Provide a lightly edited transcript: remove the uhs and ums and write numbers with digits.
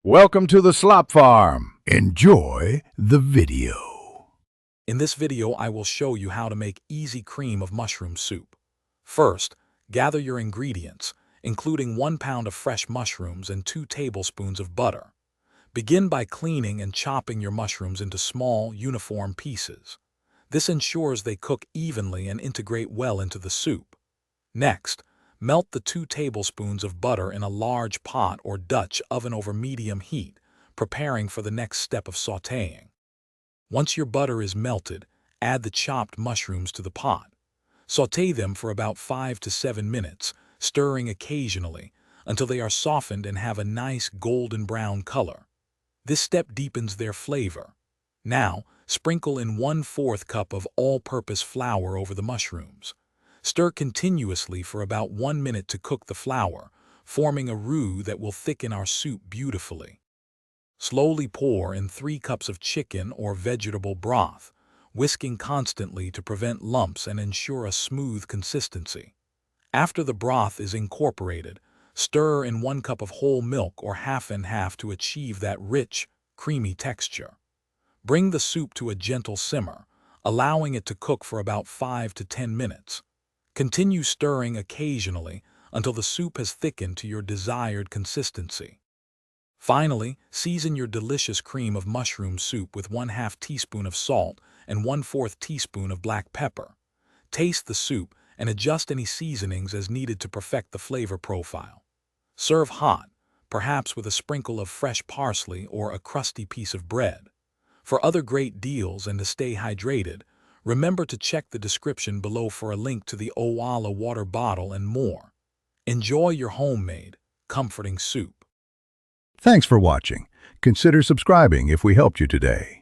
Welcome to the Slop Farm. Enjoy the video. In this video, I will show you how to make easy cream of mushroom soup. First, gather your ingredients, including 1 pound of fresh mushrooms and 2 tablespoons of butter. Begin by cleaning and chopping your mushrooms into small, uniform pieces. This ensures they cook evenly and integrate well into the soup. Next, melt the 2 tablespoons of butter in a large pot or Dutch oven over medium heat, preparing for the next step of sautéing. Once your butter is melted, add the chopped mushrooms to the pot. Sauté them for about 5 to 7 minutes, stirring occasionally until they are softened and have a nice golden brown color. This step deepens their flavor. Now, sprinkle in 1/4 cup of all-purpose flour over the mushrooms. Stir continuously for about 1 minute to cook the flour, forming a roux that will thicken our soup beautifully. Slowly pour in 3 cups of chicken or vegetable broth, whisking constantly to prevent lumps and ensure a smooth consistency. After the broth is incorporated, stir in 1 cup of whole milk or half and half to achieve that rich, creamy texture. Bring the soup to a gentle simmer, allowing it to cook for about 5 to 10 minutes. Continue stirring occasionally until the soup has thickened to your desired consistency. Finally, season your delicious cream of mushroom soup with 1/2 teaspoon of salt and 1/4 teaspoon of black pepper. Taste the soup and adjust any seasonings as needed to perfect the flavor profile. Serve hot, perhaps with a sprinkle of fresh parsley or a crusty piece of bread. For other great deals and to stay hydrated, remember to check the description below for a link to the Owala water bottle and more. Enjoy your homemade, comforting soup. Thanks for watching. Consider subscribing if we helped you today.